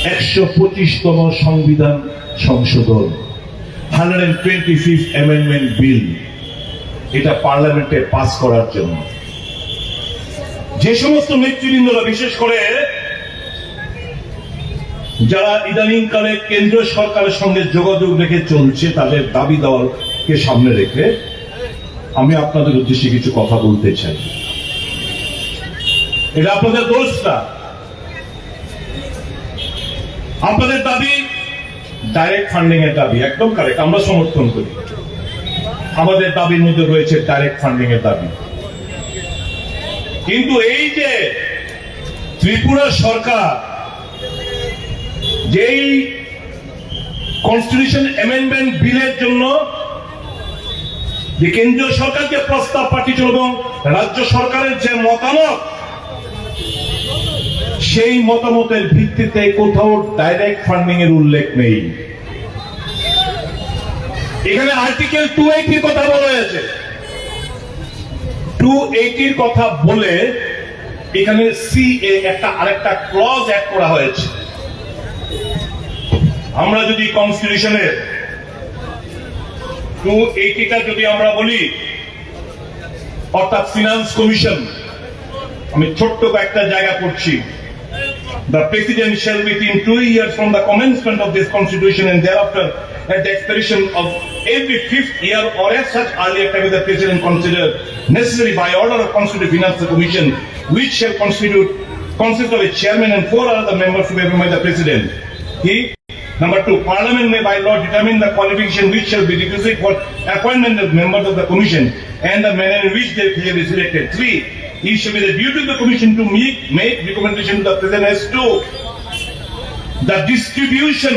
125তম সংবিধান সংশোধন 125th amendment bill এটা পার্লামেন্টে পাস করার জন্য যে সমস্ত নেতৃবৃন্দরা বিশেষ করে যারা ইদানিংকালে কেন্দ্রীয় সরকারের সঙ্গে যোগাযোগ রেখে চলছে তাদের দাবি দেওয়াকে সামনে রেখে আমি আপনাদের উদ্দেশ্যে কিছু কথা বলতে চাই। এটা আপনাদের দোষ না, আপনাদের দাবি ডাইরেক্ট ফান্ডিং এর দাবি, একদম কারেক্ট, আমরা সমর্থন করি। আমাদের দাবির মধ্যে রয়েছে ডাইরেক্ট ফান্ডিং এর দাবি। কিন্তু এই যে ত্রিপুরা সরকার যেই কনস্টিটিউশন অ্যামেন্ডমেন্ট বিলের জন্য যে কেন্দ্রীয় সরকার যে প্রস্তাব পাঠিয়েছিল এবং রাজ্য সরকারের যে মতামত, সেই মতামতের ভিত্তিতে কোথাও ডাইরেক্ট ফান্ডিং এর উল্লেখ নেই। এখানে আর্টিকেল 280 কথা বলা হয়েছে। 280 কথা বলে এখানে সিএ একটা আরেকটা ক্লজ অ্যাড করা হয়েছে। আমরা যদি কনস্টিটিউশনের 280টা যদি আমরা বলি, অর্থাৎ ফিনান্স কমিশন, আমি ছোট্ট কয়েকটা জায়গা পড়ছি। The President shall within 2 years from the commencement of this Constitution and thereafter at the expiration of every 5th year or as such earlier time the President consider necessary by order of Constitutional Finance Commission, which shall consist of a chairman and 4 other members to be appointed by the President. Number 2, Parliament may by law determine the qualification which shall be requisite for appointment of members of the Commission and the manner in which they shall be selected. 3, it shall be the duty of the Commission to make recommendation to the President as to the distribution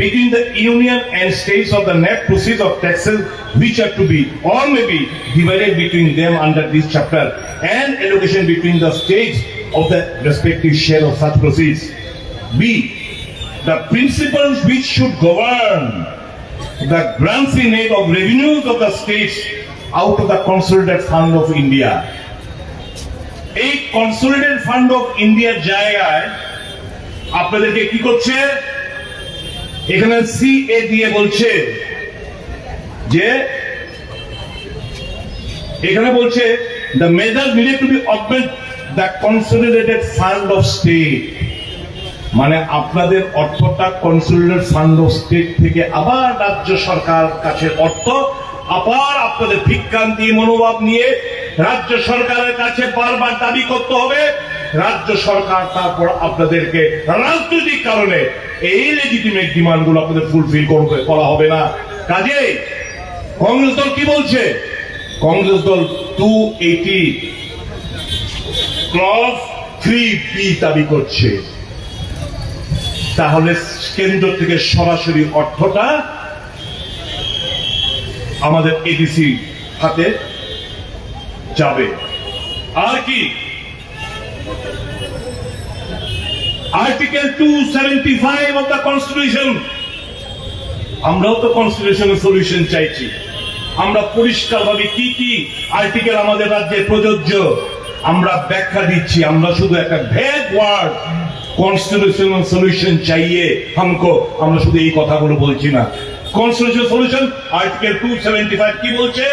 between the Union and states of the net proceeds of taxes which are to be or may be divided between them under this chapter and allocation between the states of the respective share of such proceeds. B, the principles which should govern the grants in aid of revenues of the states out of the consolidated fund of India. এই consolidated fund of ইন্ডিয়ার জায়গায় আপনাদেরকে কি করছে, এখানে CA দিয়ে বলছে যে এখানে বলছে the measures needed to be augment the consolidated fund of state, মানে আপনাদের অর্থটা কনসোলিডেটেড ফান্ড অফ স্টেট থেকে আবার রাজ্য সরকার কাছে অর্থ আবার আপনাদের ভিক্ষান্তি মনোভাব নিয়ে রাজ্য সরকারের কাছে বারবার দাবি করতে হবে। রাজ্য সরকার তারপর আপনাদেরকে রাজনৈতিক কারণে এই লেজিটিমেট ডিমান্ড গুলো আপনাদের ফুলফিল করা হবে না। কাজেই কংগ্রেস দল কি বলছে, কংগ্রেস দল 280 ক্লজ 3B দাবি করছে। তাহলে কেন্দ্র থেকে সরাসরি অর্থটা আমাদের এডিসি হাতে যাবে। আর কি আর্টিকেল 275 অফ দ্য কনস্টিটিউশন, আমরাও তো কনস্টিটিউশনের সলিউশন চাইছি। আমরা পরিষ্কার ভাবে কি কি আর্টিকেল আমাদের রাজ্যে প্রযোজ্য আমরা ব্যাখ্যা দিচ্ছি। আমরা শুধু একটা ভ্যাগ ওয়ার্ড কনস্টিটিউশনাল সলিউশন চাইয়ে हमको, আমরা শুধু এই কথাগুলো বলছি না। কনস্টিটিউশনাল সলিউশন আর্টিকেল 275 কি বলছে,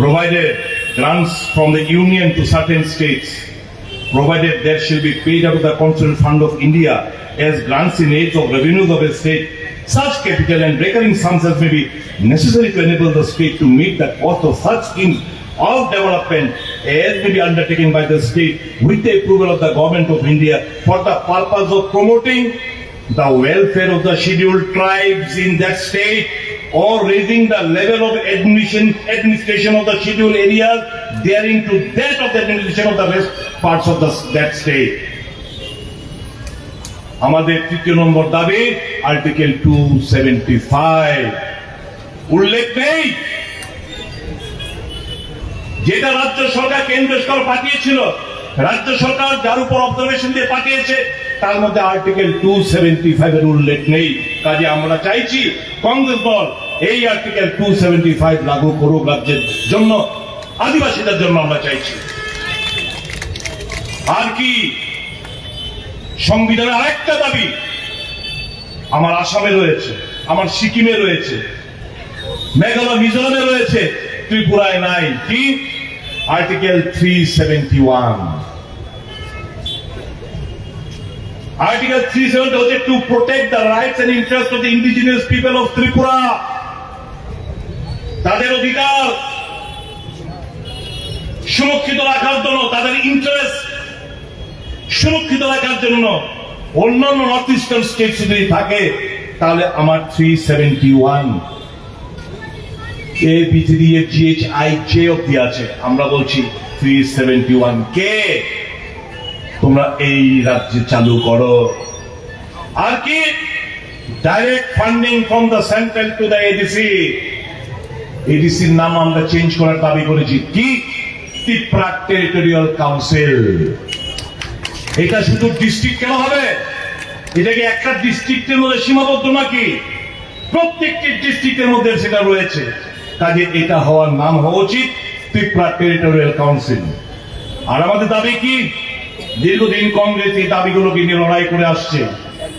provided grants from the union to certain states, provided there shall be paid out of the consolidated fund of India as grants in aid of revenues of a state, such capital and recurring sums as may be necessary to enable the state to meet the cost of such schemes of development as may be undertaken by the state with the approval of the government of India for the purpose of promoting the welfare of the scheduled tribes in that state or raising the level of administration of the scheduled areas daring to that of the administration of the rest parts of that state. আমাদের 3 নম্বর দাবি article 275 উল্লেখ নেই, যেটা রাজ্য সরকার কেন্দ্র সরকার পাঠিয়েছিল, রাজ্য সরকার যার উপর অবজারভেশন দিয়ে পাঠিয়েছে তার মধ্যে আর্টিকেল 275 এর উল্লেখ নেই। কাজে আমরা চাইছি কংগ্রেস দল এই আর্টিকেল 275 লাগু করুক রাজ্যের জন্য, আদিবাসীদের জন্য আমরা চাইছি। আর কি সংবিধানের আরেকটা দাবি আমার আসামে রয়েছে, আমার সিকিমে রয়েছে, মেঘালয় মিজোরামে রয়েছে, ত্রিপুরায় নাই। কি? আর্টিকেল 371। Article 370 হচ্ছে to protect the rights and interests of the indigenous people of Tripura. তাদের অধিকার সুরক্ষিত রাখার জন্য, তাদের ইন্টারেস্ট সুরক্ষিত রাখার জন্য অন্যান্য নর্থ ইস্টার্ন স্টেট যদি থাকে তাহলে আমার 371 এ বিথি এর GHIJ অব্দি আছে। আমরা বলছি 371 কে তোমরা এই রাজ্যে চালু করো। আর কি? Direct funding from the central to the ADC. এডিসির নাম আমরা চেঞ্জ করার দাবি করেছি। কি? Tripura territorial council. এটা শুধু ডিস্ট্রিক্ট কেন হবে? এটা কি একটা ডিস্ট্রিক্টের মধ্যে সীমাবদ্ধ নাকি? প্রত্যেকটি ডিস্ট্রিক্টের মধ্যে সেটা রয়েছে। কাজে এটা হওয়ার নাম হওয়া উচিত ত্রিপুরা টেরিটোরিয়াল কাউন্সিল। আর আমাদের দাবি কি? দীর্ঘদিন কংগ্রেস এই দাবিগুলোকে নিয়ে লড়াই করে আসছে।